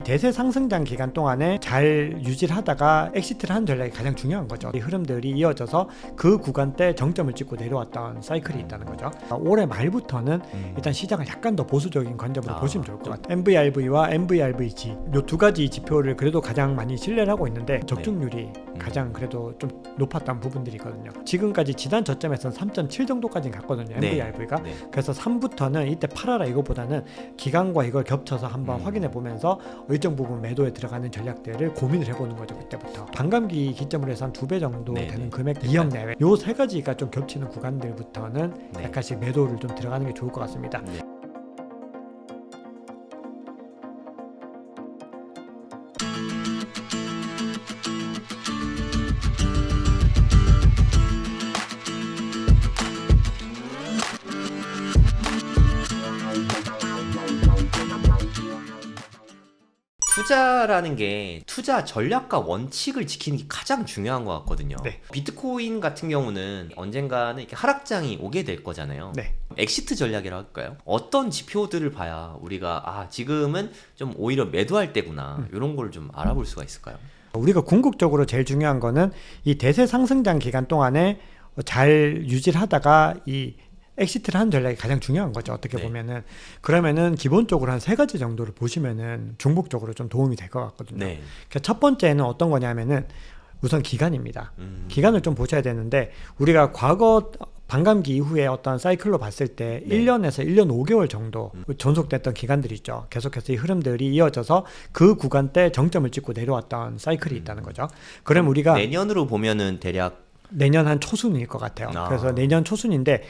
대세 상승장 기간 동안에 잘 유지를 하다가 엑시트를 하는 전략이 가장 중요한 거죠. 이 흐름들이 이어져서 그 구간 때 정점을 찍고 내려왔던 사이클이 있다는 거죠. 올해 말부터는 일단 시장을 약간 더 보수적인 관점으로 보시면 좋을 것 같아요. MVRV와 MVRVG 이 두 가지 지표를 그래도 가장 많이 신뢰를 하고 있는데 적중률이 가장 그래도 좀 높았던 부분들이거든요. 지금까지 지난 저점에서는 3.7 정도까지는 갔거든요. MVRV가. 그래서 3부터는 이때 팔아라 이거보다는 기간과 이걸 겹쳐서 한번 확인해 보면서 일정 부분 매도에 들어가는 전략들을 고민을 해보는 거죠. 그때부터 반감기 기점으로 해서 한 2배 정도 되는 금액 2억 내외 요 세 가지가 좀 겹치는 구간들부터는 약간씩 매도를 좀 들어가는 게 좋을 것 같습니다. 투자라는 게 투자 전략과 원칙을 지키는 게 가장 중요한 것 같거든요. 비트코인 같은 경우는 언젠가는 이렇게 하락장이 오게 될 거잖아요. 엑시트 전략이라고 할까요? 어떤 지표들을 봐야 우리가 지금은 좀 오히려 매도할 때구나 이런 걸 좀 알아볼 수가 있을까요? 우리가 궁극적으로 제일 중요한 거는 이 대세 상승장 기간 동안에 잘 유지를 하다가 이 엑시트를 하는 전략이 가장 중요한 거죠. 어떻게 보면은. 그러면은 기본적으로 한 세 가지 정도를 보시면은 중복적으로 좀 도움이 될 것 같거든요. 그러니까 첫 번째는 어떤 거냐면은 우선 기간입니다. 기간을 좀 보셔야 되는데 우리가 과거 반감기 이후에 어떤 사이클로 봤을 때 1년에서 1년 5개월 정도 존속됐던 기간들이 있죠. 계속해서 이 흐름들이 이어져서 그 구간 때 정점을 찍고 내려왔던 사이클이 있다는 거죠. 그럼 우리가 내년으로 보면은 대략 내년 한 초순일 것 같아요. 그래서 내년 초순인데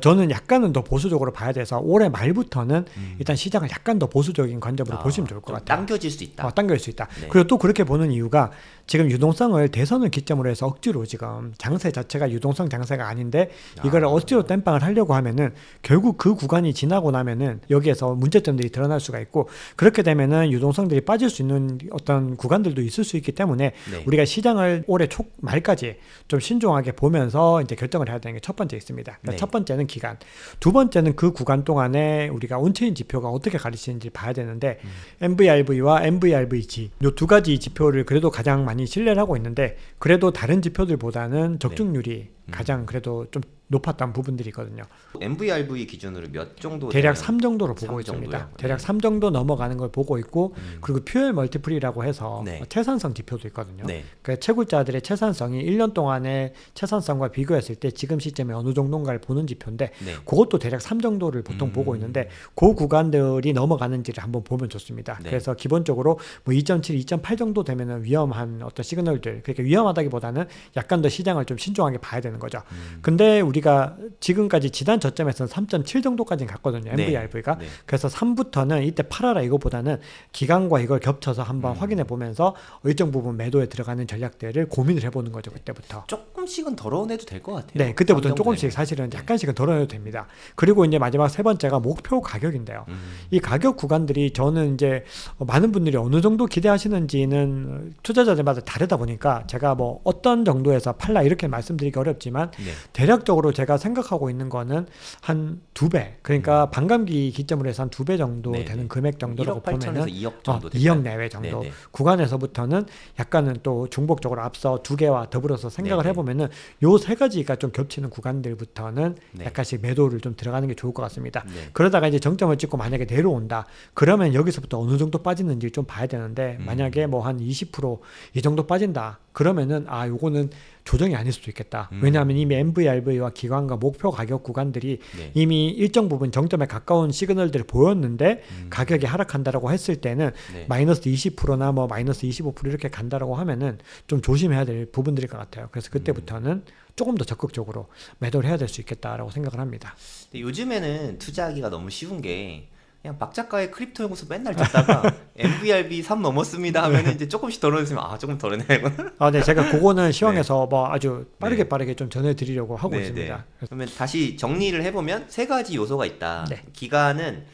저는 약간은 더 보수적으로 봐야 돼서 올해 말부터는 일단 시장을 약간 더 보수적인 관점으로 보시면 좋을 것 같아요. 당겨질 수 있다. 당겨질 수 있다. 그리고 또 그렇게 보는 이유가 지금 유동성을 대선을 기점으로 해서 억지로 지금 장세 자체가 유동성 장세가 아닌데 이걸 억지로 땜빵을 하려고 하면은 결국 그 구간이 지나고 나면은 여기에서 문제점들이 드러날 수가 있고 그렇게 되면은 유동성들이 빠질 수 있는 어떤 구간들도 있을 수 있기 때문에 우리가 시장을 올해 초 말까지 좀 신중하게 보면서 이제 결정을 해야 되는 게 첫 번째 있습니다. 그러니까 첫 번째는 기간, 두 번째는 그 구간 동안에 우리가 온체인 지표가 어떻게 가르치는지 봐야 되는데 MVRV와 MVRVG 이 두 가지 지표를 그래도 가장 많이 신뢰를 하고 있는데 그래도 다른 지표들보다는 적중률이 가장 그래도 좀 높았던 부분들이거든요. MVRV 기준으로 몇 정도? 대략 3 정도로 보고 3 있습니다. 정도요? 대략 3 정도 넘어가는 걸 보고 있고 그리고 퓨얼 멀티플이라고 해서 채산성 지표도 있거든요. 그러니까 채굴자들의 채산성이 1년 동안의 채산성과 비교했을 때 지금 시점에 어느 정도인가를 보는 지표인데 그것도 대략 3 정도를 보통 보고 있는데 그 구간들이 넘어가는지를 한번 보면 좋습니다. 그래서 기본적으로 뭐 2.7, 2.8 정도 되면은 위험한 어떤 시그널들, 그러니까 위험하다기보다는 약간 더 시장을 좀 신중하게 봐야 되는 거죠. 근데 우리가 지금까지 지난 저점에서는 3.7 정도까지는 갔거든요. MVRV가. 그래서 3부터는 이때 팔아라 이거보다는 기간과 이걸 겹쳐서 한번 확인해 보면서 일정 부분 매도에 들어가는 전략들을 고민을 해보는 거죠. 그때부터. 조금씩은 덜어내도 될 것 같아요. 그때부터는 조금씩 사실은 약간씩은 덜어내도 됩니다. 그리고 이제 마지막 세 번째가 목표 가격인데요. 이 가격 구간들이 저는 이제 많은 분들이 어느 정도 기대하시는지는 투자자들마다 다르다 보니까 제가 뭐 어떤 정도에서 팔라 이렇게 말씀드리기 어렵지만 대략적으로 제가 생각하고 있는 거는 한 2배, 그러니까 반감기 기점으로 해서 한 2배 정도 되는 금액 정도라고 1억 8천에서 보면은 2억 정도 2억 내외 정도 구간에서부터는 약간은 또 중복적으로 앞서 두 개와 더불어서 생각을 해보면은 요 세 가지가 좀 겹치는 구간들부터는 약간씩 매도를 좀 들어가는 게 좋을 것 같습니다. 그러다가 이제 정점을 찍고 만약에 내려온다, 그러면 여기서부터 어느 정도 빠지는지 좀 봐야 되는데 만약에 뭐 한 20% 이 정도 빠진다, 그러면은 요거는 조정이 아닐 수도 있겠다. 왜냐하면 이미 MVRV와 기관과 목표 가격 구간들이 이미 일정 부분 정점에 가까운 시그널들을 보였는데 가격이 하락한다라고 했을 때는 마이너스 20%나 뭐 마이너스 25% 이렇게 간다라고 하면은 좀 조심해야 될 부분들일 것 같아요. 그래서 그때부터는 조금 더 적극적으로 매도를 해야 될 수 있겠다라고 생각을 합니다. 요즘에는 투자하기가 너무 쉬운 게 그냥 박 작가의 크립토 연구소 맨날 듣다가 MVRV 3 넘었습니다 하면 이제 조금씩 덜어냈으면 조금 덜어내구나. 네, 제가 그거는 시황에서 뭐 아주 빠르게 좀 전해드리려고 하고 있습니다. 그러면 다시 정리를 해보면 세 가지 요소가 있다. 기간은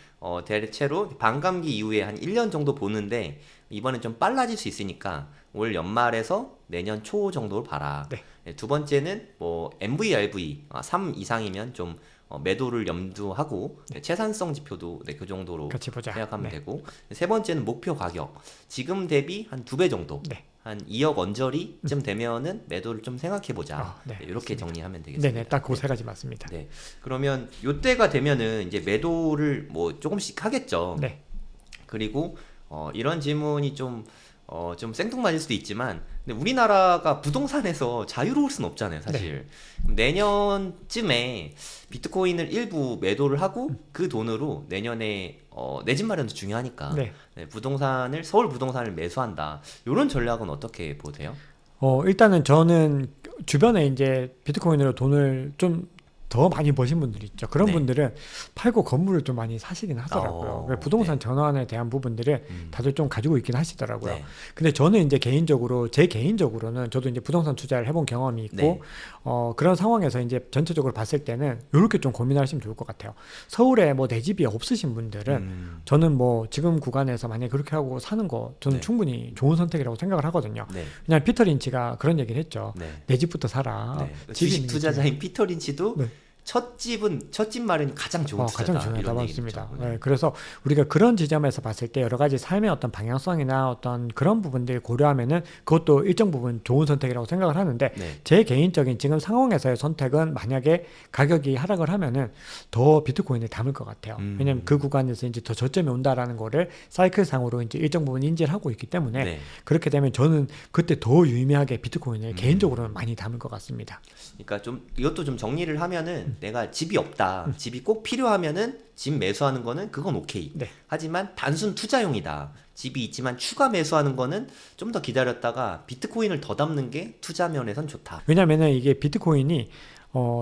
대체로 반감기 이후에 한 1년 정도 보는데 이번엔 좀 빨라질 수 있으니까 올 연말에서 내년 초 정도로 봐라. 두 번째는 뭐 MVRV 3 이상이면 좀 매도를 염두하고 채산성 지표도 그 정도로 같이 보자. 생각하면 되고, 세 번째는 목표 가격. 지금 대비 한 2배 정도. 한 2억 언저리쯤 되면은 매도를 좀 생각해보자. 이렇게 정리하면 되겠습니다. 네네, 딱 그 세 가지 맞습니다. 네, 그러면 요때가 되면은 이제 매도를 뭐 조금씩 하겠죠. 그리고 이런 질문이 좀 생뚱맞을 수도 있지만, 근데 우리나라가 부동산에서 자유로울 수는 없잖아요, 사실. 내년쯤에 비트코인을 일부 매도를 하고 그 돈으로 내년에 내 집 마련도 중요하니까 서울 부동산을 매수한다. 이런 전략은 어떻게 보세요? 일단은 저는 주변에 이제 비트코인으로 돈을 좀 더 많이 버신 분들이 있죠. 그런 분들은 팔고 건물을 좀 많이 사시긴 하더라고요. 부동산 전환에 대한 부분들을 다들 좀 가지고 있긴 하시더라고요. 근데 저는 이제 제 개인적으로는 저도 이제 부동산 투자를 해본 경험이 있고 그런 상황에서 이제 전체적으로 봤을 때는 이렇게 좀 고민하시면 좋을 것 같아요. 서울에 뭐 내 집이 없으신 분들은 저는 뭐 지금 구간에서 만약에 그렇게 하고 사는 거 저는 충분히 좋은 선택이라고 생각을 하거든요. 그냥 피터 린치가 그런 얘기를 했죠. 내 집부터 사라. 주식 투자자인 피터 린치도 첫 집 마련이 가장 좋은 투자다. 가장 중요하다고 했습니다. 그래서 우리가 그런 지점에서 봤을 때 여러 가지 삶의 어떤 방향성이나 어떤 그런 부분들 고려하면은 그것도 일정 부분 좋은 선택이라고 생각을 하는데 제 개인적인 지금 상황에서의 선택은 만약에 가격이 하락을 하면은 더 비트코인을 담을 것 같아요. 왜냐면 그 구간에서 이제 더 저점이 온다라는 거를 사이클상으로 이제 일정 부분 인지를 하고 있기 때문에 그렇게 되면 저는 그때 더 유의미하게 비트코인을 개인적으로는 많이 담을 것 같습니다. 그러니까 좀 이것도 좀 정리를 하면은 내가 집이 없다. 집이 꼭 필요하면은 집 매수하는 거는 그건 오케이. 하지만 단순 투자용이다. 집이 있지만 추가 매수하는 거는 좀 더 기다렸다가 비트코인을 더 담는 게 투자 면에선 좋다. 왜냐면은 이게 비트코인이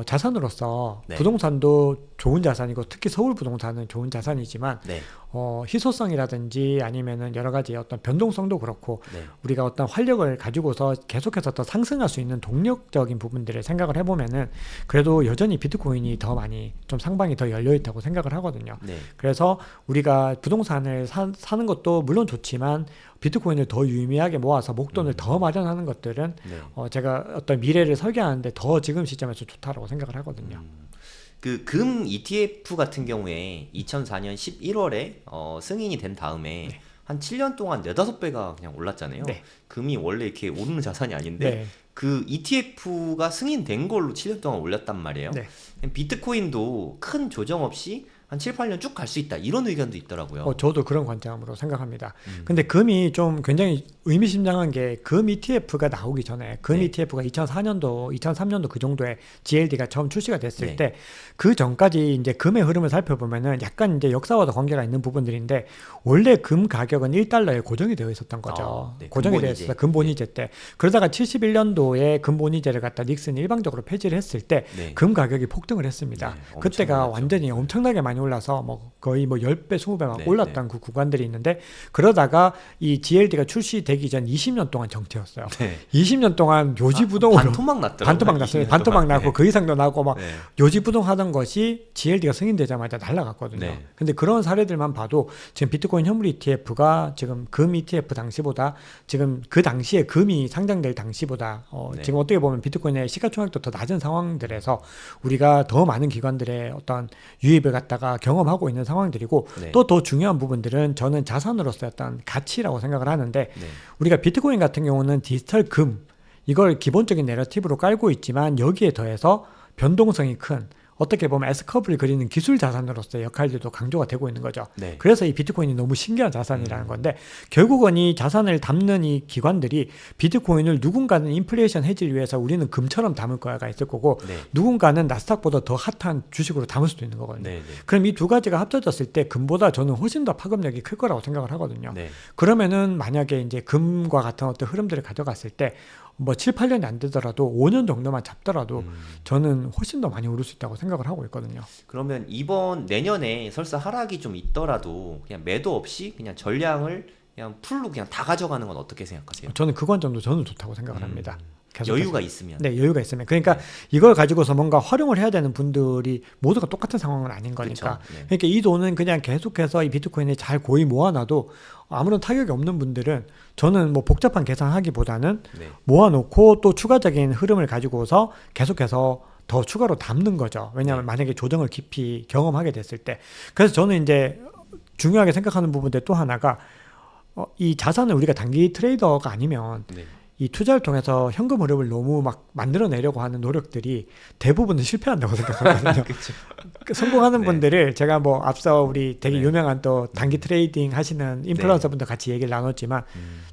자산으로서 부동산도 좋은 자산이고 특히 서울 부동산은 좋은 자산이지만 희소성이라든지 아니면은 여러 가지 어떤 변동성도 그렇고 우리가 어떤 활력을 가지고서 계속해서 더 상승할 수 있는 동력적인 부분들을 생각을 해보면은 그래도 여전히 비트코인이 더 많이 좀 상방이 더 열려 있다고 생각을 하거든요. 그래서 우리가 부동산을 사는 것도 물론 좋지만 비트코인을 더 유의미하게 모아서 목돈을 더 마련하는 것들은 제가 어떤 미래를 설계하는데 더 지금 시점에서 좋다라고 생각을 하거든요. 그 금 ETF 같은 경우에 2004년 11월에 승인이 된 다음에 한 7년 동안 4-5배가 그냥 올랐잖아요. 금이 원래 이렇게 오르는 자산이 아닌데 그 ETF가 승인된 걸로 7년 동안 올렸단 말이에요. 비트코인도 큰 조정 없이 한 7, 8년 쭉 갈 수 있다. 이런 의견도 있더라고요. 저도 그런 관점으로 생각합니다. 근데 금이 좀 굉장히 의미심장한 게 금 ETF가 나오기 전에 금 ETF가 2004년도, 2003년도 그 정도에 GLD가 처음 출시가 됐을 때 그 전까지 이제 금의 흐름을 살펴보면은 약간 이제 역사와도 관계가 있는 부분들인데 원래 금 가격은 1달러에 고정이 되어 있었던 거죠. 고정이 되어 있었어요. 금본위제 때. 그러다가 71년도에 금본위제를 갖다 닉슨이 일방적으로 폐지를 했을 때 금 가격이 폭등을 했습니다. 그때가 완전히 엄청나게 많이 올라서 뭐 거의 뭐 10배, 20배 막 올랐던 그 구간들이 있는데 그러다가 이 GLD가 출시되기 전 20년 동안 정체였어요. 20년 동안 요지부동으로 반토막 났더라고요. 반토막 나고 그 이상도 나고 막 요지부동 하던 것이 GLD가 승인되자마자 날아갔거든요. 근데 그런 사례들만 봐도 지금 비트코인 현물 ETF가 지금 금 ETF 당시보다 지금 그 당시에 금이 상장될 당시보다 지금 어떻게 보면 비트코인의 시가총액도 더 낮은 상황들에서 우리가 더 많은 기관들의 어떤 유입을 갖다가 경험하고 있는 상황들이고 또 더 중요한 부분들은 저는 자산으로서의 어떤 가치라고 생각을 하는데 우리가 비트코인 같은 경우는 디지털 금 이걸 기본적인 내러티브로 깔고 있지만 여기에 더해서 변동성이 큰 어떻게 보면 S커브를 그리는 기술 자산으로서의 역할들도 강조가 되고 있는 거죠. 그래서 이 비트코인이 너무 신기한 자산이라는 건데 결국은 이 자산을 담는 이 기관들이 비트코인을 누군가는 인플레이션 해지를 위해서 우리는 금처럼 담을 거야가 있을 거고 누군가는 나스닥보다 더 핫한 주식으로 담을 수도 있는 거거든요. 그럼 이 두 가지가 합쳐졌을 때 금보다 저는 훨씬 더 파급력이 클 거라고 생각을 하거든요. 그러면은 만약에 이제 금과 같은 어떤 흐름들을 가져갔을 때 뭐 7, 8년이 안 되더라도 5년 정도만 잡더라도 저는 훨씬 더 많이 오를 수 있다고 생각을 하고 있거든요. 그러면 내년에 설사 하락이 좀 있더라도 그냥 매도 없이 그냥 전량을 그냥 풀로 그냥 다 가져가는 건 어떻게 생각하세요? 저는 그 관점도 저는 좋다고 생각을 합니다. 여유가 있으면. 여유가 있으면. 그러니까 이걸 가지고서 뭔가 활용을 해야 되는 분들이 모두가 똑같은 상황은 아닌 거니까. 그러니까 이 돈은 그냥 계속해서 이 비트코인을 잘 고이 모아놔도 아무런 타격이 없는 분들은 저는 뭐 복잡한 계산하기보다는 모아놓고 또 추가적인 흐름을 가지고서 계속해서 더 추가로 담는 거죠. 왜냐하면 만약에 조정을 깊이 경험하게 됐을 때. 그래서 저는 이제 중요하게 생각하는 부분들 또 하나가 이 자산을 우리가 단기 트레이더가 아니면 이 투자를 통해서 현금 흐름을 너무 막 만들어내려고 하는 노력들이 대부분은 실패한다고 생각하거든요. 성공하는 분들을 제가 뭐 앞서 우리 되게 유명한 또 단기 트레이딩 하시는 인플루언서 분들 같이 얘기를 나눴지만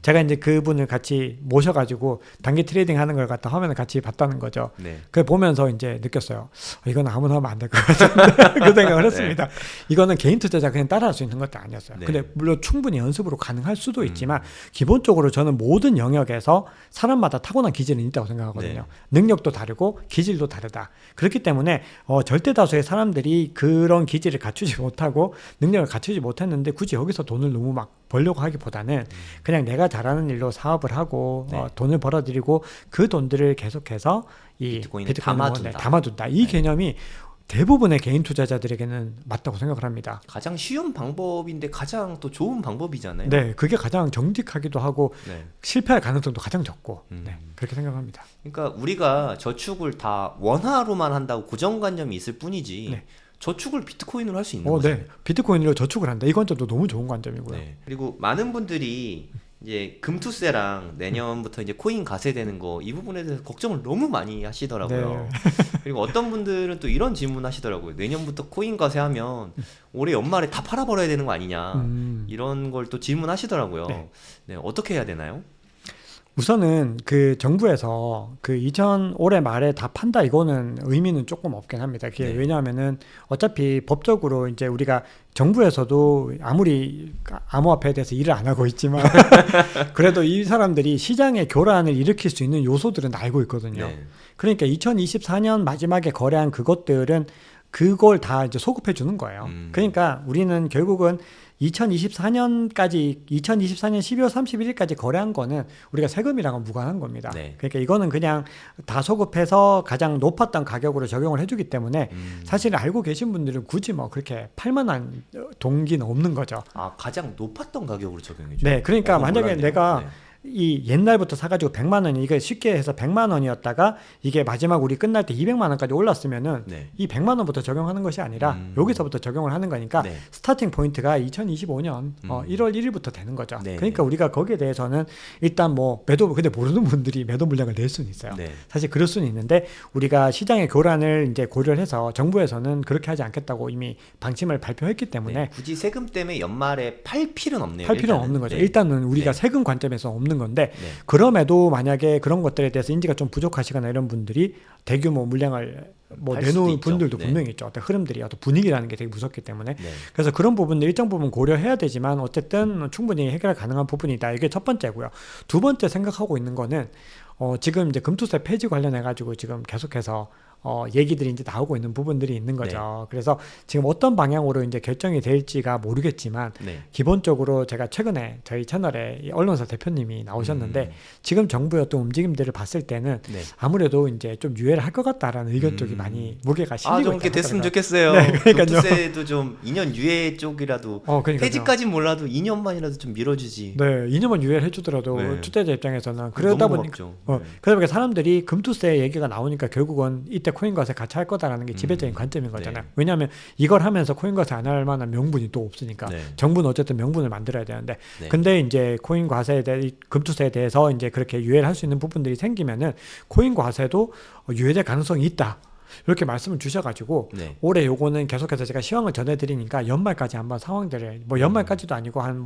제가 이제 그분을 같이 모셔가지고 단기 트레이딩 하는 걸 갖다 화면을 같이 봤다는 거죠. 그걸 보면서 이제 느꼈어요. 이건 아무나 하면 안 될 것 같은데 그 생각을 했습니다. 이거는 개인 투자자 그냥 따라할 수 있는 것도 아니었어요. 근데 물론 충분히 연습으로 가능할 수도 있지만 기본적으로 저는 모든 영역에서 사람마다 타고난 기질은 있다고 생각하거든요. 능력도 다르고 기질도 다르다. 그렇기 때문에 절대 다수의 사람들이 그런 기질을 갖추지 못하고 능력을 갖추지 못했는데 굳이 여기서 돈을 너무 막 벌려고 하기보다는 그냥 내가 잘하는 일로 사업을 하고 돈을 벌어들이고 그 돈들을 계속해서 이 비트코인에 담아둔다. 이 개념이 대부분의 개인 투자자들에게는 맞다고 생각을 합니다. 가장 쉬운 방법인데 가장 또 좋은 방법이잖아요. 네, 그게 가장 정직하기도 하고 실패할 가능성도 가장 적고 그렇게 생각합니다. 그러니까 우리가 저축을 다 원화로만 한다고 고정관념이 있을 뿐이지 저축을 비트코인으로 할 수 있는 거죠. 네, 비트코인으로 저축을 한다. 이 관점도 너무 좋은 관점이고요. 그리고 많은 분들이 이제 금투세랑 내년부터 이제 코인 가세되는 거 이 부분에 대해서 걱정을 너무 많이 하시더라고요. 그리고 어떤 분들은 또 이런 질문 하시더라고요. 내년부터 코인 가세하면 올해 연말에 다 팔아버려야 되는 거 아니냐. 이런 걸 또 질문하시더라고요. 어떻게 해야 되나요? 우선은 그 정부에서 그 올해 말에 다 판다 이거는 의미는 조금 없긴 합니다. 그게 왜냐하면은 어차피 법적으로 이제 우리가 정부에서도 아무리 암호화폐에 대해서 일을 안 하고 있지만 그래도 이 사람들이 시장의 교란을 일으킬 수 있는 요소들은 알고 있거든요. 그러니까 2024년 마지막에 거래한 그것들은 그걸 다 이제 소급해 주는 거예요. 그러니까 우리는 결국은 2024년 12월 31일까지 거래한 거는 우리가 세금이랑은 무관한 겁니다. 그러니까 이거는 그냥 다 소급해서 가장 높았던 가격으로 적용을 해주기 때문에 사실 알고 계신 분들은 굳이 뭐 그렇게 팔만한 동기는 없는 거죠. 아, 가장 높았던 가격으로 적용해줘요? 네, 그러니까 만약에 몰랐네요. 내가 이 옛날부터 사가지고 100만 원이 이게 쉽게 해서 100만 원이었다가 이게 마지막 우리 끝날 때 200만 원까지 올랐으면은 이 100만 원부터 적용하는 것이 아니라 여기서부터 적용을 하는 거니까 스타팅 포인트가 2025년 1월 1일부터 되는 거죠. 그러니까 우리가 거기에 대해서는 일단 뭐 근데 모르는 분들이 매도 물량을 낼 수는 있어요. 사실 그럴 수는 있는데 우리가 시장의 교란을 이제 고려를 해서 정부에서는 그렇게 하지 않겠다고 이미 방침을 발표했기 때문에 굳이 세금 때문에 연말에 팔 필요는 없네요. 팔 필요는 없는 거죠. 일단은 우리가 세금 관점에서 없는 건데 그럼에도 만약에 그런 것들에 대해서 인지가 좀 부족하시거나 이런 분들이 대규모 물량을 뭐 내놓을 분들도 분명히 있죠. 어떤 흐름들이 어떤 분위기라는 게 되게 무섭기 때문에 그래서 그런 부분들 일정 부분 고려해야 되지만 어쨌든 충분히 해결 가능한 부분이다. 이게 첫 번째고요. 두 번째 생각하고 있는 거는 지금 이제 금투세 폐지 관련해 가지고 지금 계속해서 얘기들이 이제 나오고 있는 부분들이 있는 거죠. 그래서 지금 어떤 방향으로 이제 결정이 될지가 모르겠지만 기본적으로 제가 최근에 저희 채널에 언론사 대표님이 나오셨는데 지금 정부의 어떤 움직임들을 봤을 때는 아무래도 이제 좀 유예를 할 것 같다라는 의견 쪽이 많이 무게가 실리고 좀 이렇게 됐으면 좋겠어요. 금투세도 좀 2년 유예 쪽이라도 폐지까지는 몰라도 2년만이라도 좀 밀어주지. 2년만 유예를 해주더라도 투자자 입장에서는 그러다 보니까 그러다 보니까 사람들이 금투세 얘기가 나오니까 결국은 이때 코인 과세 같이 할 거다라는 게 지배적인 관점인 거잖아요. 왜냐하면 이걸 하면서 코인 과세 안 할 만한 명분이 또 없으니까 정부는 어쨌든 명분을 만들어야 되는데 근데 이제 코인 과세에 대해 금투세에 대해서 이제 그렇게 유예를 할 수 있는 부분들이 생기면은 코인 과세도 유예될 가능성이 있다. 이렇게 말씀을 주셔가지고 올해 요거는 계속해서 제가 시황을 전해드리니까 연말까지 한번 상황들을 뭐 연말까지도 아니고 한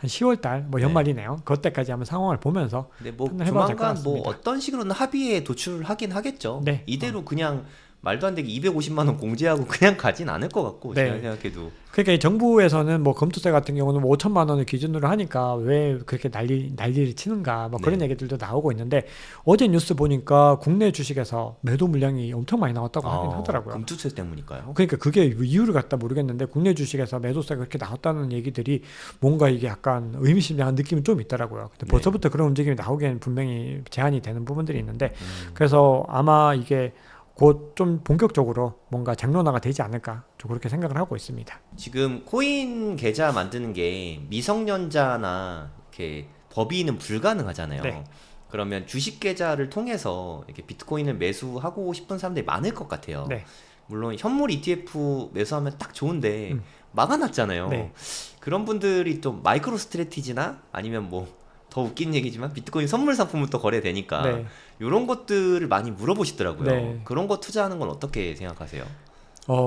10월달 뭐 연말이네요. 그때까지 한번 상황을 보면서 뭐 조만간 뭐 어떤 식으로는 합의에 도출하긴 하겠죠. 이대로 그냥 말도 안 되게 250만 원 공제하고 그냥 가진 않을 것 같고 제가 생각해도. 그러니까 정부에서는 뭐 검투세 같은 경우는 뭐 5천만 원을 기준으로 하니까 왜 그렇게 난리를 치는가 뭐 그런 얘기들도 나오고 있는데 어제 뉴스 보니까 국내 주식에서 매도 물량이 엄청 많이 나왔다고 하긴 하더라고요. 검투세 때문일까요? 그러니까 그게 이유를 갖다 모르겠는데 국내 주식에서 매도세가 그렇게 나왔다는 얘기들이 뭔가 이게 약간 의미심장한 느낌이 좀 있더라고요. 근데 벌써부터 그런 움직임이 나오기엔 분명히 제한이 되는 부분들이 있는데 그래서 아마 이게 곧 좀 본격적으로 뭔가 장론화가 되지 않을까 좀 그렇게 생각을 하고 있습니다. 지금 코인 계좌 만드는 게 미성년자나 이렇게 법인은 불가능하잖아요. 그러면 주식 계좌를 통해서 이렇게 비트코인을 매수하고 싶은 사람들이 많을 것 같아요. 네. 물론 현물 ETF 매수하면 딱 좋은데 막아놨잖아요. 네. 그런 분들이 좀 마이크로 스트래티지나 아니면 뭐 더 웃긴 얘기지만 비트코인 선물 상품은 또 거래되니까 네. 이런 것들을 많이 물어보시더라고요. 네. 그런 거 투자하는 건 어떻게 생각하세요?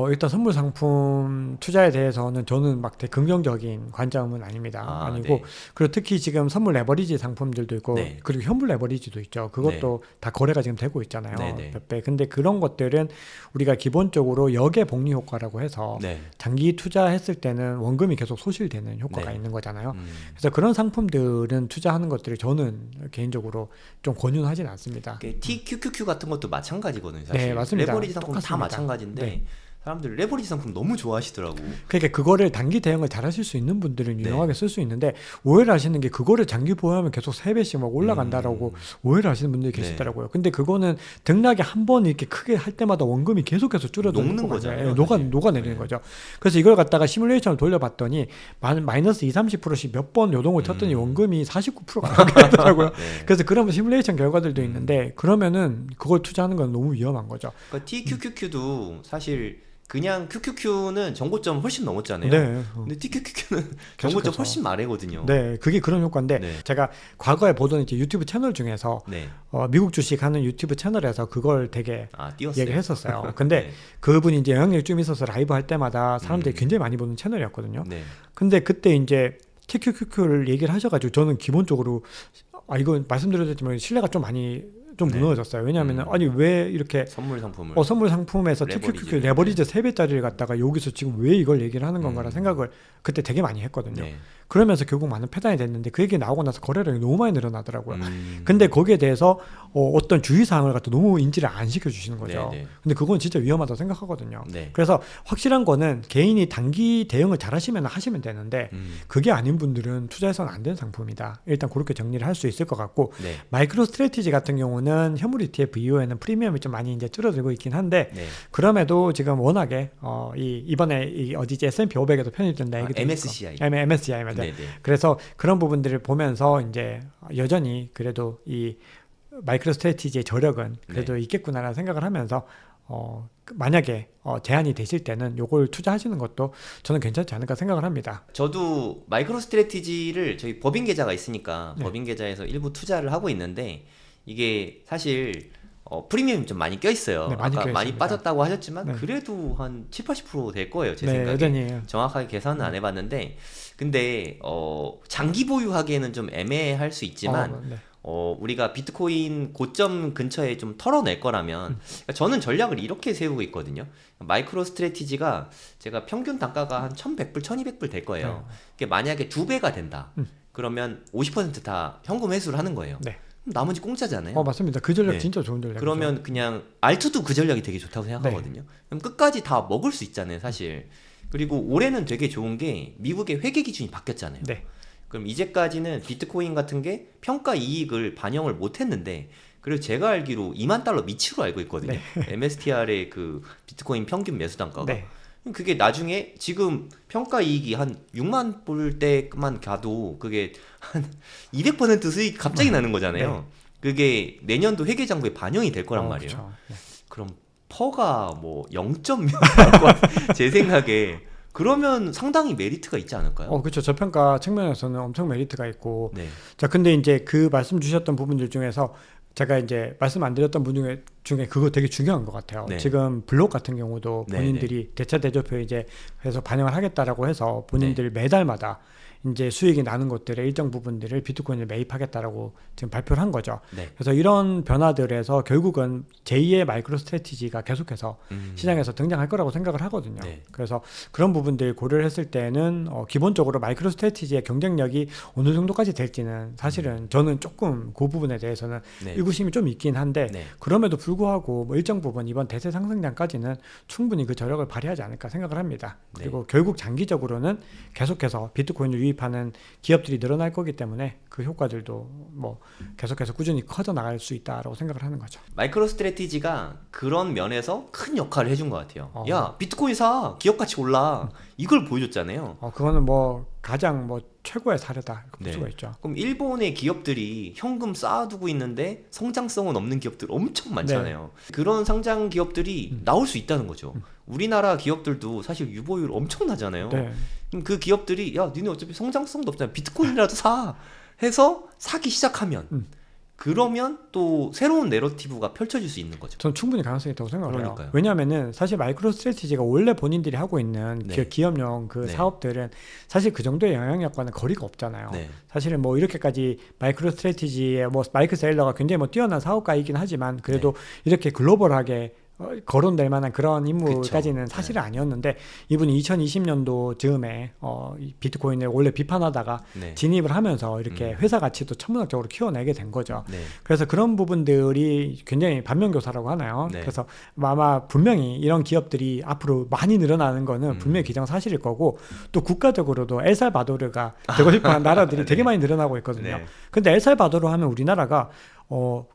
일단 선물 상품 투자에 대해서는 저는 막 되게 긍정적인 관점은 아닙니다. 아니고 네. 그리고 특히 지금 선물 레버리지 상품들도 있고 네. 그리고 현물 레버리지도 있죠. 그것도 다 거래가 지금 되고 있잖아요. 네. 몇 배. 근데 그런 것들은 우리가 기본적으로 역의 복리 효과라고 해서 네. 장기 투자했을 때는 원금이 계속 소실되는 효과가 네. 있는 거잖아요. 그래서 그런 상품들은 투자하는 것들을 저는 개인적으로 좀 권유는 하진 않습니다. TQQQ 같은 것도 마찬가지거든요. 사실. 네, 맞습니다. 레버리지 상품 다 똑같습니다. 마찬가지인데 네. 사람들 레버리지 상품 너무 좋아하시더라고. 그러니까 그거를 단기 대응을 잘 하실 수 있는 분들은 네. 유용하게 쓸 수 있는데 오해를 하시는 게 그거를 장기 보유하면 계속 3배씩 막 올라간다라고 오해를 하시는 분들이 계시더라고요. 근데 그거는 등락이 한 번 이렇게 크게 할 때마다 원금이 계속해서 줄어드는 녹는 거잖아요. 녹아내리는 거죠. 그래서 이걸 갖다가 시뮬레이션을 돌려봤더니 마이너스 20-30%씩 몇 번 요동을 쳤더니 원금이 49%가 나게 되더라고요. 네. 그래서 그런 시뮬레이션 결과들도 있는데 그러면은 그걸 투자하는 건 너무 위험한 거죠. 그러니까 TQQQ도 사실 그냥 QQQ는 정고점 훨씬 넘었잖아요. 네. 근데 TQQQ는 정고점 훨씬 아래거든요. 네, 그게 그런 효과인데 네. 제가 과거에 보던 이제 유튜브 채널 중에서 네. 미국 주식 하는 유튜브 채널에서 그걸 되게 띄웠어요. 얘기를 했었어요. 근데 네. 그분이 이제 영향력이 좀 있어서 라이브 할 때마다 사람들이 굉장히 많이 보는 채널이었거든요. 네. 근데 그때 이제 TQQQ를 얘기를 하셔가지고 저는 기본적으로 이거 말씀드렸지만 신뢰가 좀 많이 좀 네. 무너졌어요. 왜냐하면 아니 왜 이렇게 선물 상품을 선물 상품에서 레버리지. TQQQ 레버리지 3배짜리를 갖다가 여기서 지금 왜 이걸 얘기를 하는 건가라는 생각을 그때 되게 많이 했거든요. 네. 그러면서 결국 많은 패단이 됐는데 그 얘기 나오고 나서 거래량이 너무 많이 늘어나더라고요. 근데 거기에 대해서 어떤 주의사항을 갖다 너무 인지를 안 시켜주시는 거죠. 네, 네. 근데 그건 진짜 위험하다고 생각하거든요. 네. 그래서 확실한 거는 개인이 단기 대응을 잘 하시면 하시면 되는데 그게 아닌 분들은 투자해서는 안 되는 상품이다. 일단 그렇게 정리를 할 수 있을 것 같고 네. 마이크로 스트래티지 같은 경우는 현물 ETF 이후에는 프리미엄이 좀 많이 이제 줄어들고 있긴 한데 네. 그럼에도 지금 워낙에 이번에 어디지 S&P 500에도 편입된다 얘기도 MSCI. 있고. MSCI 맞아요. 네, 네. 그래서 그런 부분들을 보면서 이제 여전히 그래도 이 마이크로 스트래티지의 저력은 그래도 있겠구나라는 생각을 하면서 만약에 제한이 되실 때는 요걸 투자하시는 것도 저는 괜찮지 않을까 생각을 합니다. 저도 마이크로 스트래티지를 저희 법인 계좌가 있으니까 법인 계좌에서 일부 투자를 하고 있는데 이게 사실 프리미엄이 좀 많이 껴있어요. 네, 많이 아까 껴있습니다. 많이 빠졌다고 하셨지만 네. 그래도 한 7-80% 될 거예요. 제 네, 생각에. 여전히 정확하게 계산은 안 해봤는데 근데 장기 보유하기에는 좀 애매할 수 있지만 네. 우리가 비트코인 고점 근처에 좀 털어낼 거라면 그러니까 저는 전략을 이렇게 세우고 있거든요. 마이크로 스트래티지가 제가 평균 단가가 한 1100불, 1200불 될 거예요. 이게 만약에 2배가 된다. 그러면 50% 다 현금 회수를 하는 거예요. 네. 나머지 공짜잖아요. 맞습니다. 그 전략 네. 진짜 좋은 전략이죠. 그러면 그냥 알투도 그 전략이 되게 좋다고 생각하거든요. 그럼 끝까지 다 먹을 수 있잖아요, 사실. 그리고 올해는 되게 좋은 게 미국의 회계 기준이 바뀌었잖아요. 네. 그럼 이제까지는 비트코인 같은 게 평가 이익을 반영을 못 했는데 그리고 제가 알기로 2만 달러 미치로 알고 있거든요. MSTR의 그 비트코인 평균 매수 단가가. 네. 그게 나중에 지금 평가 이익이 한 6만 불 때만 가도 그게 한 200% 수익 갑자기 나는 거잖아요. 그게 내년도 회계장부에 반영이 될 거란 말이에요. 그렇죠. 네. 그럼 퍼가 뭐 0.몇 제 생각에 그러면 상당히 메리트가 있지 않을까요? 그렇죠. 저평가 측면에서는 엄청 메리트가 있고. 네. 자, 근데 이제 그 말씀 주셨던 부분들 중에서 제가 이제 말씀 안 드렸던 분 중에 그거 되게 중요한 것 같아요. 네. 지금 블록 같은 경우도 네, 본인들이 대차 대조표 이제 해서 반영을 하겠다라고 해서 본인들 매달마다 이제 수익이 나는 것들의 일정 부분들을 비트코인을 매입하겠다라고 지금 발표를 한 거죠. 네. 그래서 이런 변화들에서 결국은 제2의 마이크로 스트래티지가 계속해서 시장에서 등장할 거라고 생각을 하거든요. 네. 그래서 그런 부분들 고려를 했을 때는 기본적으로 마이크로 스트래티지의 경쟁력이 어느 정도까지 될지는 사실은 저는 조금 그 부분에 대해서는 의구심이 좀 있긴 한데 그럼에도 불구하고 뭐 일정 부분 이번 대세 상승장까지는 충분히 그 저력을 발휘하지 않을까 생각을 합니다. 그리고 결국 장기적으로는 계속해서 비트코인을 유입하는 기업들이 늘어날 거기 때문에 그 효과들도 뭐 계속해서 꾸준히 커져 나갈 수 있다라고 생각을 하는 거죠. 마이크로 스트래티지가 그런 면에서 큰 역할을 해준 것 같아요. 야, 비트코인 사, 기업 가치 올라, 이걸 보여줬잖아요. 그거는 뭐 가장 뭐 최고의 사례다 볼 네. 수가 있죠. 그럼 일본의 기업들이 현금 쌓아두고 있는데 성장성은 없는 기업들 엄청 많잖아요. 그런 상장 기업들이 나올 수 있다는 거죠. 우리나라 기업들도 사실 유보율 엄청나잖아요. 그럼 그 기업들이 야 니네 어차피 성장성도 없잖아, 비트코인이라도 사 해서 사기 시작하면 그러면 또 새로운 내러티브가 펼쳐질 수 있는 거죠. 저는 충분히 가능성이 있다고 생각을 해요. 그러니까요. 왜냐하면은 사실 마이크로 스트래티지가 원래 본인들이 하고 있는 네. 기업용 그 네. 사업들은 사실 그 정도의 영향력과는 거리가 없잖아요. 네. 사실은 뭐 이렇게까지 마이크로 스트래티지의 뭐 마이크 세일러가 굉장히 뭐 뛰어난 사업가이긴 하지만 그래도 이렇게 글로벌하게 거론될 만한 그런 인물까지는 사실은 아니었는데 이분이 2020년도 즈음에 이 비트코인을 원래 비판하다가 진입을 하면서 이렇게 회사 가치도 천문학적으로 키워내게 된 거죠. 그래서 그런 부분들이 굉장히 반면교사라고 하나요? 그래서 아마 분명히 이런 기업들이 앞으로 많이 늘어나는 거는 분명히 기정사실일 거고 또 국가적으로도 엘살바도르가 되고 싶어하는 나라들이 되게 많이 늘어나고 있거든요. 근데 엘살바도르 하면 우리나라가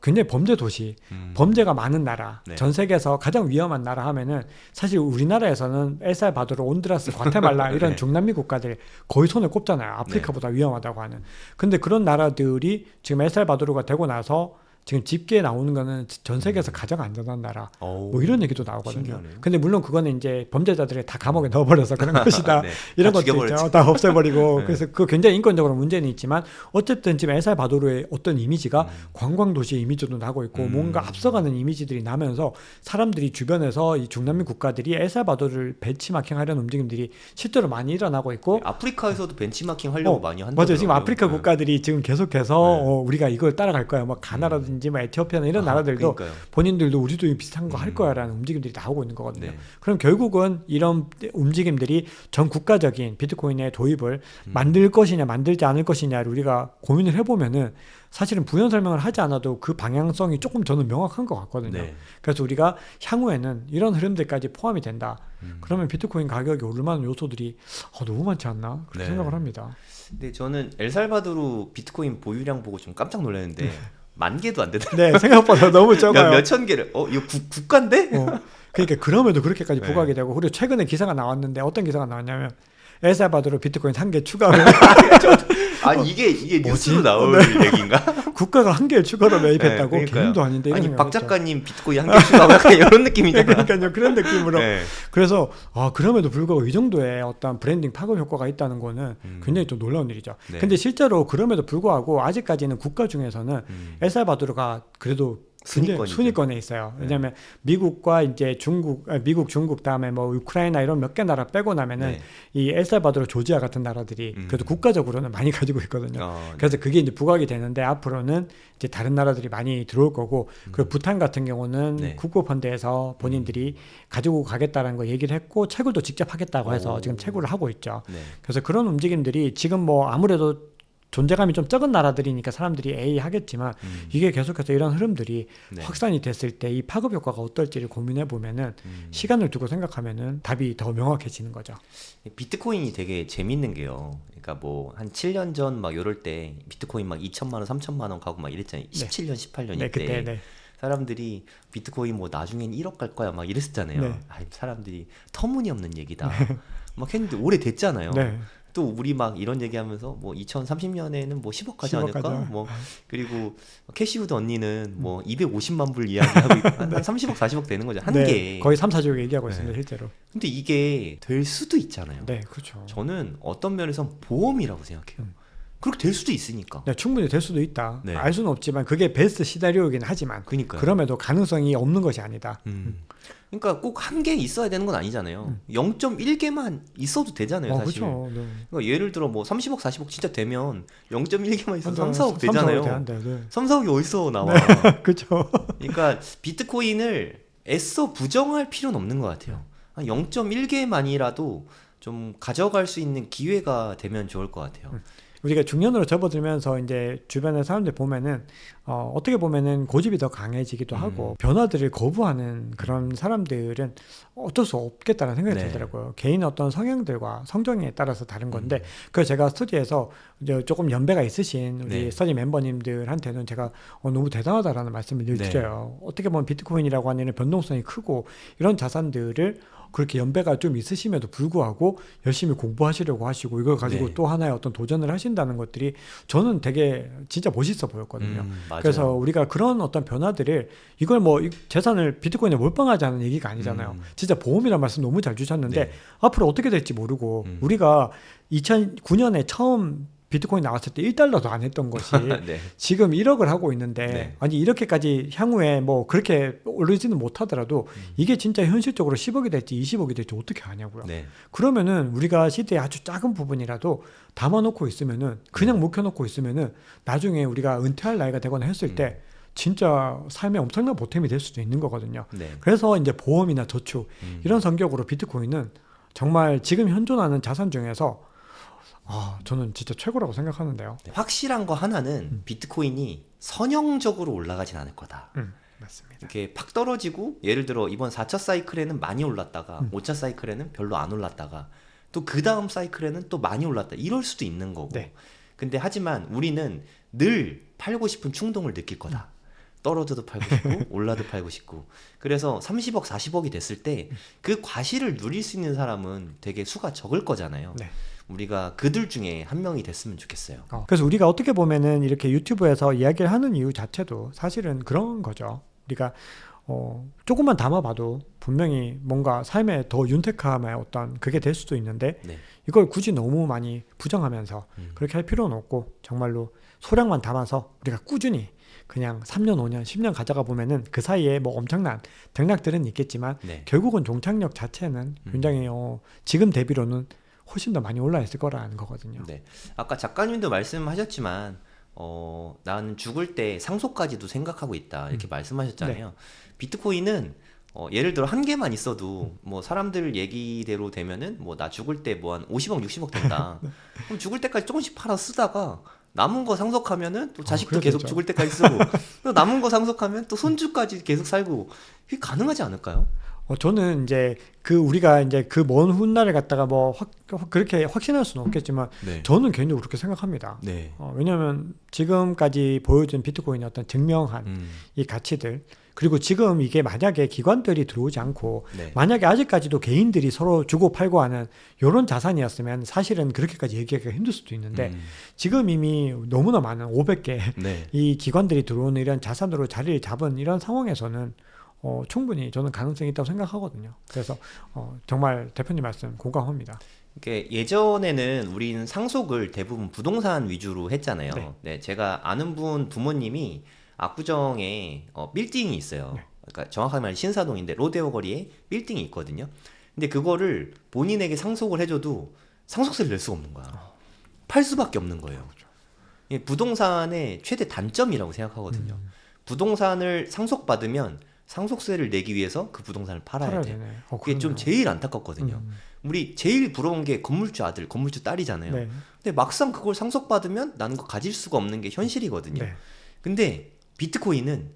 굉장히 범죄 도시, 범죄가 많은 나라, 전 세계에서 가장 위험한 나라 하면은 사실 우리나라에서는 엘살바도르, 온두라스, 과테말라 이런 중남미 국가들 거의 손에 꼽잖아요. 아프리카보다 위험하다고 하는. 근데 그런 나라들이 지금 엘살바도르가 되고 나서 지금 집계에 나오는 거는 전 세계에서 가장 안전한 나라 뭐 이런 얘기도 나오거든요. 신기하네요. 근데 물론 그거는 이제 범죄자들을 다 감옥에 넣어버려서 그런 것이다. 이런 것도 있죠. 다 없애버리고 그래서 그 굉장히 인권적으로 문제는 있지만 어쨌든 지금 엘살바도르의 어떤 이미지가 관광도시의 이미지도 나고 있고 뭔가 앞서가는 이미지들이 나면서 사람들이 주변에서 이 중남미 국가들이 엘살바도르를 벤치마킹하려는 움직임들이 실제로 많이 일어나고 있고 아프리카에서도 벤치마킹 하려고 많이 한다고요. 맞아요. 지금 아프리카 국가들이 지금 계속해서 우리가 이걸 따라갈 거야. 뭐 가나라든지 뭐 에티오피아나 이런 나라들도 본인들도 우리도 비슷한 거 할 거야라는 움직임들이 나오고 있는 거거든요. 그럼 결국은 이런 움직임들이 전 국가적인 비트코인의 도입을 만들 것이냐 만들지 않을 것이냐를 우리가 고민을 해보면은 사실은 부연 설명을 하지 않아도 그 방향성이 조금 저는 명확한 것 같거든요. 그래서 우리가 향후에는 이런 흐름들까지 포함이 된다. 그러면 비트코인 가격이 오를 만한 요소들이 너무 많지 않나 그렇게 생각을 합니다. 근데 저는 엘살바도르 비트코인 보유량 보고 좀 깜짝 놀랐는데 10,000개도 안 되더라고요. 네, 생각보다 너무 적어요. 몇천 개를. 이거 국가인데? 그러니까 그럼에도 그렇게까지 부각이 되고 그리고 최근에 기사가 나왔는데 어떤 기사가 나왔냐면 엘살바도르 비트코인 1개 추가로 이게 뉴스로 나올 얘기인가? 국가가 1개를 추가로 매입했다고? 개인도 아닌데 아니 박 작가님 비트코인 1개 추가하고 약간 이런 느낌이잖아요. 그러니까요. 그런 느낌으로. 그래서 그럼에도 불구하고 이 정도의 어떤 브랜딩 파급 효과가 있다는 거는 굉장히 좀 놀라운 일이죠. 근데 실제로 그럼에도 불구하고 아직까지는 국가 중에서는 엘살바도르가 그래도 순위권에 있어요. 왜냐하면 미국과 이제 미국, 중국 다음에 뭐 우크라이나 이런 몇 개 나라 빼고 나면은 이 엘살바도르, 조지아 같은 나라들이 그래도 국가적으로는 많이 가지고 있거든요. 그래서 그게 이제 부각이 되는데 앞으로는 이제 다른 나라들이 많이 들어올 거고 그리고 부탄 같은 경우는 국고펀드에서 본인들이 가지고 가겠다라는 거 얘기를 했고 채굴도 직접 하겠다고 해서 지금 채굴을 하고 있죠. 그래서 그런 움직임들이 지금 뭐 아무래도 존재감이 좀 적은 나라들이니까 사람들이 에이 하겠지만 이게 계속해서 이런 흐름들이 확산이 됐을 때 이 파급 효과가 어떨지를 고민해 보면은 시간을 두고 생각하면은 답이 더 명확해지는 거죠. 비트코인이 되게 재밌는 게요. 그러니까 뭐 한 7년 전 막 이럴 때 비트코인 막 2천만 원, 3천만 원 가고 막 이랬잖아요. 17년, 18년 이때. 그때, 사람들이 비트코인 뭐 나중엔 1억 갈 거야 막 이랬었잖아요. 사람들이 터무니없는 얘기다. 막 했는데 오래됐잖아요. 또 우리 막 이런 얘기하면서 뭐 2030년에는 뭐 10억 가지 않을까? 뭐 그리고 캐시우드 언니는 뭐 250만 불 이야기하고 있고 한 30억 40억 되는 거죠. 한 개. 거의 3, 4조 얘기하고 있습니다, 실제로. 근데 이게 될 수도 있잖아요. 네, 그렇죠. 저는 어떤 면에서 보험이라고 생각해요. 그렇게 될 수도 있으니까. 네, 충분히 될 수도 있다. 알 수는 없지만 그게 베스트 시나리오이긴 하지만 그럼에도 가능성이 없는 것이 아니다. 그러니까 꼭 한 개 있어야 되는 건 아니잖아요. 0.1개만 있어도 되잖아요, 사실. 그렇죠. 그러니까 예를 들어 뭐 30억, 40억 진짜 되면 0.1개만 있어도 3, 4억 되잖아요. 3, 4억이 어디서 나와? 그렇죠. 그러니까 비트코인을 애써 부정할 필요는 없는 것 같아요. 한 0.1개만이라도 좀 가져갈 수 있는 기회가 되면 좋을 것 같아요. 우리가 중년으로 접어들면서 이제 주변의 사람들 보면은 어떻게 보면은 고집이 더 강해지기도 하고 변화들을 거부하는 그런 사람들은 어쩔 수 없겠다는 생각이 들더라고요. 개인의 어떤 성향들과 성정에 따라서 다른 건데 그래서 제가 스터디에서 이제 조금 연배가 있으신 우리 스터디 멤버님들한테는 제가 너무 대단하다라는 말씀을 늘 드려요. 어떻게 보면 비트코인이라고 하는 변동성이 크고 이런 자산들을 그렇게 연배가 좀 있으심에도 불구하고 열심히 공부하시려고 하시고 이걸 가지고 네. 또 하나의 어떤 도전을 하신다는 것들이 저는 되게 진짜 멋있어 보였거든요. 맞아요. 그래서 우리가 그런 어떤 변화들을 이걸 뭐 재산을 비트코인에 몰빵하자는 얘기가 아니잖아요. 진짜 보험이란 말씀 너무 잘 주셨는데 네. 앞으로 어떻게 될지 모르고 우리가 2009년에 처음 비트코인 나왔을 때 1달러도 안 했던 것이 네. 지금 1억을 하고 있는데 네. 아니 이렇게까지 향후에 뭐 그렇게 오르지는 못하더라도 이게 진짜 현실적으로 10억이 될지 20억이 될지 어떻게 아냐고요. 네. 그러면은 우리가 시대의 아주 작은 부분이라도 담아놓고 있으면은 그냥 묵혀놓고 있으면은 나중에 우리가 은퇴할 나이가 되거나 했을 때 진짜 삶에 엄청난 보탬이 될 수도 있는 거거든요. 네. 그래서 이제 보험이나 저축 이런 성격으로 비트코인은 정말 지금 현존하는 자산 중에서 저는 진짜 최고라고 생각하는데요. 확실한 거 하나는 비트코인이 선형적으로 올라가진 않을 거다. 맞습니다. 이렇게 팍 떨어지고 예를 들어 이번 4차 사이클에는 많이 올랐다가 5차 사이클에는 별로 안 올랐다가 또 그 다음 사이클에는 또 많이 올랐다 이럴 수도 있는 거고. 네. 근데 하지만 우리는 늘 팔고 싶은 충동을 느낄 거다. 떨어져도 팔고 싶고 올라도 팔고 싶고. 그래서 30억 40억이 됐을 때 그 과실을 누릴 수 있는 사람은 되게 수가 적을 거잖아요. 네. 우리가 그들 중에 한 명이 됐으면 좋겠어요. 그래서 우리가 어떻게 보면은 이렇게 유튜브에서 이야기를 하는 이유 자체도 사실은 그런 거죠. 우리가 조금만 담아봐도 분명히 뭔가 삶의 더 윤택함의 어떤 그게 될 수도 있는데 네. 이걸 굳이 너무 많이 부정하면서 그렇게 할 필요는 없고 정말로 소량만 담아서 우리가 꾸준히 그냥 3년, 5년, 10년 가져가 보면은 그 사이에 뭐 엄청난 등락들은 있겠지만 네. 결국은 종착역 자체는 굉장히 지금 대비로는 훨씬 더 많이 올라 있을 거라는 거거든요. 네. 아까 작가님도 말씀하셨지만 나는 죽을 때 상속까지도 생각하고 있다 이렇게 말씀하셨잖아요. 네. 비트코인은 예를 들어 한 개만 있어도 뭐 사람들 얘기대로 되면은 뭐 나 죽을 때 뭐 한 50억 60억 된다. 그럼 죽을 때까지 조금씩 팔아 쓰다가 남은 거 상속하면은 또 자식도 계속 그렇겠죠. 죽을 때까지 쓰고 또 남은 거 상속하면 또 손주까지 계속 살고 이게 가능하지 않을까요? 저는 이제 우리가 이제 그 먼 훗날을 갖다가 뭐 그렇게 확신할 수는 없겠지만 네. 저는 개인적으로 그렇게 생각합니다. 네. 왜냐하면 지금까지 보여준 비트코인의 어떤 증명한 이 가치들 그리고 지금 이게 만약에 기관들이 들어오지 않고 네. 만약에 아직까지도 개인들이 서로 주고 팔고 하는 이런 자산이었으면 사실은 그렇게까지 얘기하기가 힘들 수도 있는데 지금 이미 너무나 많은 500개 네. 이 기관들이 들어오는 이런 자산으로 자리를 잡은 이런 상황에서는 충분히 저는 가능성이 있다고 생각하거든요. 그래서 정말 대표님 말씀 공감합니다. 이렇게 예전에는 우리는 상속을 대부분 부동산 위주로 했잖아요. 네. 네, 제가 아는 분 부모님이 압구정에 빌딩이 있어요. 네. 그러니까 정확하게 말하면 신사동인데 로데오 거리에 빌딩이 있거든요. 근데 그거를 본인에게 상속을 해줘도 상속세를 낼 수가 없는 거야. 팔 수밖에 없는 거예요. 이게 부동산의 최대 단점이라고 생각하거든요. 부동산을 상속받으면 상속세를 내기 위해서 그 부동산을 팔아야 돼. 그게 좀 제일 안타깝거든요. 우리 제일 부러운 게 건물주 아들, 건물주 딸이잖아요. 네. 근데 막상 그걸 상속받으면 나는 그거 가질 수가 없는 게 현실이거든요. 네. 근데 비트코인은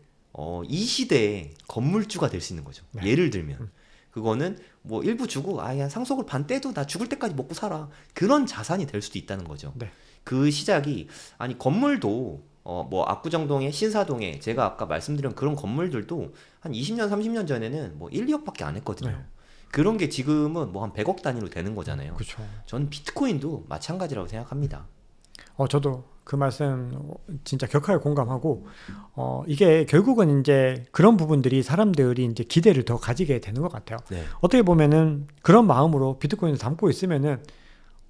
이 시대에 건물주가 될 수 있는 거죠. 네. 예를 들면 그거는 뭐 일부 주고 야 상속을 반 떼도 나 죽을 때까지 먹고 살아. 그런 자산이 될 수도 있다는 거죠. 네. 그 시작이 아니 건물도 뭐 압구정동에 신사동에 제가 아까 말씀드린 그런 건물들도 한 20년 30년 전에는 뭐 1, 2억밖에 안 했거든요. 네. 그런 게 지금은 뭐 한 100억 단위로 되는 거잖아요. 그렇죠. 저는 비트코인도 마찬가지라고 생각합니다. 저도 그 말씀 진짜 격하게 공감하고 이게 결국은 이제 그런 부분들이 사람들이 이제 기대를 더 가지게 되는 것 같아요. 네. 어떻게 보면은 그런 마음으로 비트코인을 담고 있으면은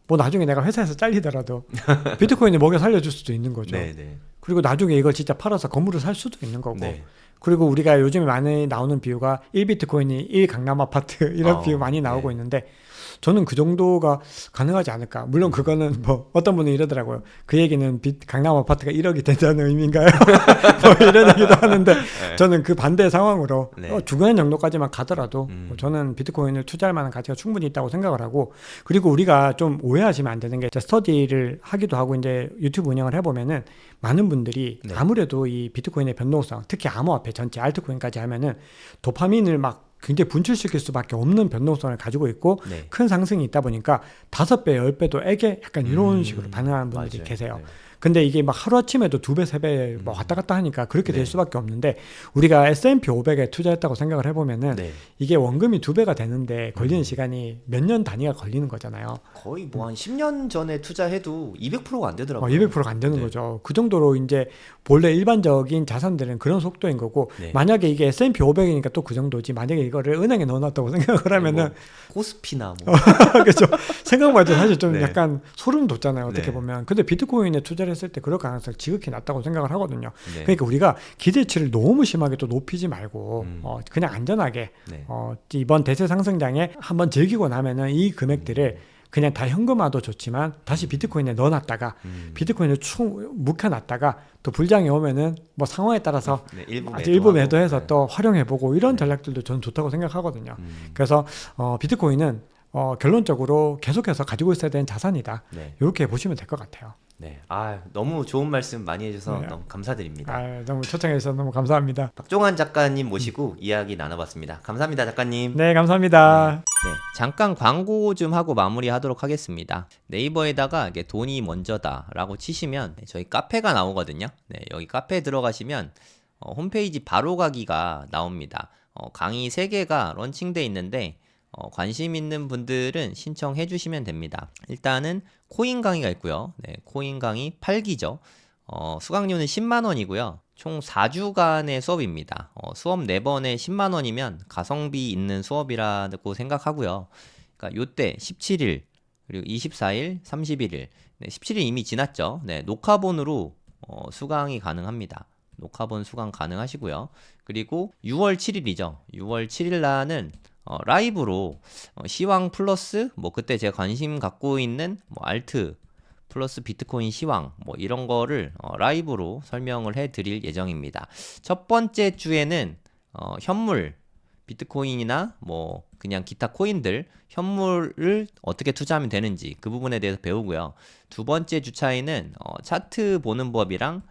뭐 나중에 내가 회사에서 잘리더라도 비트코인을 먹여 살려줄 수도 있는 거죠. 네, 네. 그리고 나중에 이걸 진짜 팔아서 건물을 살 수도 있는 거고. 네. 그리고 우리가 요즘에 많이 나오는 비유가 1비트코인이 1 강남 아파트 이런 비유 많이 나오고 네. 있는데 저는 그 정도가 가능하지 않을까. 물론 그거는 뭐 어떤 분은 이러더라고요. 그 얘기는 강남 아파트가 1억이 된다는 의미인가요? 뭐 이런 얘기도 하는데 네. 저는 그 반대 상황으로 네. 죽은 정도까지만 가더라도 저는 비트코인을 투자할 만한 가치가 충분히 있다고 생각을 하고 그리고 우리가 좀 오해하시면 안 되는 게 스터디를 하기도 하고 이제 유튜브 운영을 해보면은 많은 분들이 네. 아무래도 이 비트코인의 변동성 특히 암호화폐 전체 알트코인까지 하면은 도파민을 막 굉장히 분출시킬 수밖에 없는 변동성을 가지고 있고 네. 큰 상승이 있다 보니까 5배, 10배도 애게 약간 이런 식으로 반응하는 분들이 맞아요. 계세요. 네. 근데 이게 막 하루아침에도 2배, 3배 뭐 왔다 갔다 하니까 그렇게 네. 될 수밖에 없는데 우리가 S&P 500에 투자했다고 생각을 해보면은 네. 이게 원금이 2배가 되는데 걸리는 시간이 몇 년 단위가 걸리는 거잖아요. 거의 뭐 한 10년 전에 투자해도 200%가 안 되더라고요. 200%가 안 되는 네. 거죠. 그 정도로 이제 본래 일반적인 자산들은 그런 속도인 거고 네. 만약에 이게 S&P 500이니까 또 그 정도지. 만약에 이거를 은행에 넣어놨다고 생각을 하면은 뭐 코스피나 뭐 그렇죠. 생각만 해도 사실 좀 네. 약간 소름 돋잖아요. 어떻게 네. 보면. 근데 비트코인에 투자를 했을 때 그럴 가능성이 지극히 낮다고 생각을 하거든요. 네. 그러니까 우리가 기대치를 너무 심하게 또 높이지 말고 음. 그냥 안전하게 네. 이번 대세 상승장에 한번 즐기고 나면은 이 금액들을 그냥 다 현금화도 좋지만 다시 비트코인에 넣어놨다가 비트코인을 축 묵혀놨다가 또 불장이 오면은 뭐 상황에 따라서 네, 일부 매도해서 네. 또 활용해보고 이런 네. 전략들도 저는 좋다고 생각하거든요. 그래서 비트코인은 결론적으로 계속해서 가지고 있어야 되는 자산이다. 네. 이렇게 보시면 될 것 같아요. 네. 너무 좋은 말씀 많이 해주셔서 네. 너무 감사드립니다. 너무 초청해 주셔서 너무 감사합니다. 박종환 작가님 모시고 이야기 나눠봤습니다. 감사합니다, 작가님. 네, 감사합니다. 네, 잠깐 광고 좀 하고 마무리하도록 하겠습니다. 네이버에다가 이게 돈이 먼저다라고 치시면 저희 카페가 나오거든요. 네, 여기 카페에 들어가시면 홈페이지 바로 가기가 나옵니다. 강의 3개가 런칭돼 있는데 관심 있는 분들은 신청해 주시면 됩니다. 일단은 코인 강의가 있고요. 네, 코인 강의 8기죠. 수강료는 10만 원이고요. 총 4주간의 수업입니다. 수업 4번에 10만 원이면 가성비 있는 수업이라고 생각하고요. 그러니까 요때 17일, 그리고 24일, 31일. 네, 17일 이미 지났죠. 네, 녹화본으로 수강이 가능합니다. 녹화본 수강 가능하시고요. 그리고 6월 7일이죠. 6월 7일 날은 라이브로 시황 플러스 뭐 그때 제가 관심 갖고 있는 뭐 알트 플러스 비트코인 시황 뭐 이런 거를 라이브로 설명을 해 드릴 예정입니다. 첫 번째 주에는 현물 비트코인이나 뭐 그냥 기타 코인들 현물을 어떻게 투자하면 되는지 그 부분에 대해서 배우고요. 두 번째 주차에는 차트 보는 법이랑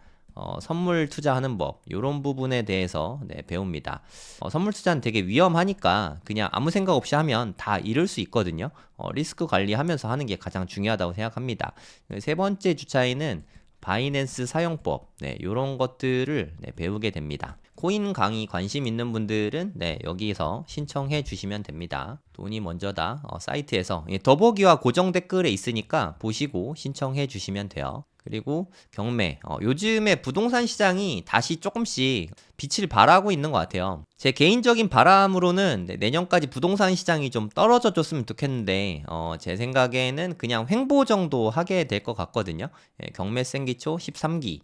선물 투자하는 법 이런 부분에 대해서 배웁니다. 선물 투자는 되게 위험하니까 그냥 아무 생각 없이 하면 다 잃을 수 있거든요. 리스크 관리하면서 하는 게 가장 중요하다고 생각합니다. 세 번째 주차에는 바이낸스 사용법 이런 것들을 배우게 됩니다. 코인 강의 관심 있는 분들은 여기서 신청해 주시면 됩니다. 돈이 먼저다 사이트에서 더보기와 고정 댓글에 있으니까 보시고 신청해 주시면 돼요. 그리고 경매 요즘에 부동산 시장이 다시 조금씩 빛을 발하고 있는 것 같아요. 제 개인적인 바람으로는 내년까지 부동산 시장이 좀 떨어져 줬으면 좋겠는데 제 생각에는 그냥 횡보 정도 하게 될 것 같거든요. 경매센 기초 13기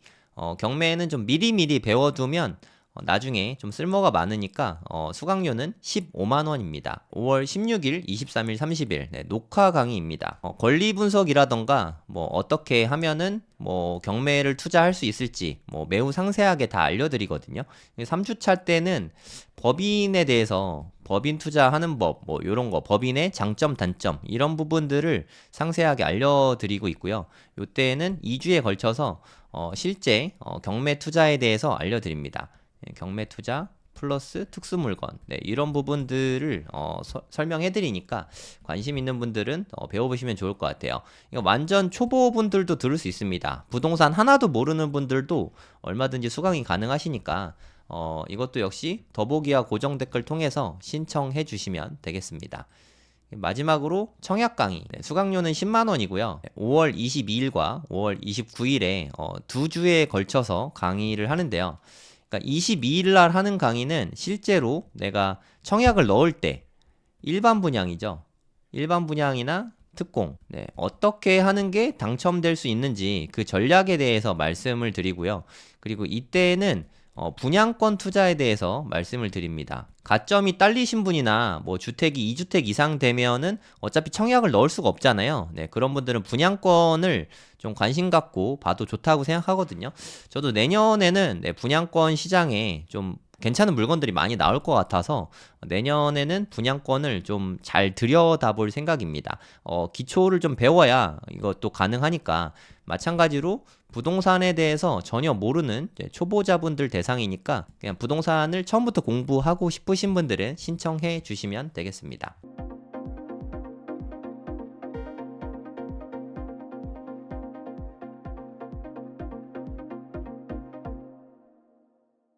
경매는 좀 미리미리 배워두면 나중에 좀 쓸모가 많으니까 수강료는 15만 원입니다. 5월 16일, 23일, 30일 녹화 강의입니다. 권리 분석이라던가 뭐 어떻게 하면은 뭐 경매를 투자할 수 있을지 뭐 매우 상세하게 다 알려드리거든요. 3주차 때는 법인에 대해서 법인 투자하는 법 뭐 이런 거 법인의 장점 단점 이런 부분들을 상세하게 알려드리고 있고요. 이때는 2주에 걸쳐서 실제 경매 투자에 대해서 알려드립니다. 경매 투자 플러스 특수 물건 이런 부분들을 설명해 드리니까 관심 있는 분들은 배워보시면 좋을 것 같아요. 이거 완전 초보분들도 들을 수 있습니다. 부동산 하나도 모르는 분들도 얼마든지 수강이 가능하시니까 이것도 역시 더보기와 고정 댓글 통해서 신청해 주시면 되겠습니다. 마지막으로 청약 강의 수강료는 10만 원이고요. 5월 22일과 5월 29일에 2주에 걸쳐서 강의를 하는데요. 그러니까 22일 날 하는 강의는 실제로 내가 청약을 넣을 때 일반 분양이죠. 일반 분양이나 특공 어떻게 하는 게 당첨될 수 있는지 그 전략에 대해서 말씀을 드리고요. 그리고 이때는 분양권 투자에 대해서 말씀을 드립니다. 가점이 딸리신 분이나 뭐 주택이 2주택 이상 되면은 어차피 청약을 넣을 수가 없잖아요. 그런 분들은 분양권을 좀 관심 갖고 봐도 좋다고 생각하거든요. 저도 내년에는 분양권 시장에 좀 괜찮은 물건들이 많이 나올 것 같아서 내년에는 분양권을 좀 잘 들여다볼 생각입니다. 기초를 좀 배워야 이것도 가능하니까 마찬가지로 부동산에 대해서 전혀 모르는 초보자분들 대상이니까 그냥 부동산을 처음부터 공부하고 싶으신 분들은 신청해 주시면 되겠습니다.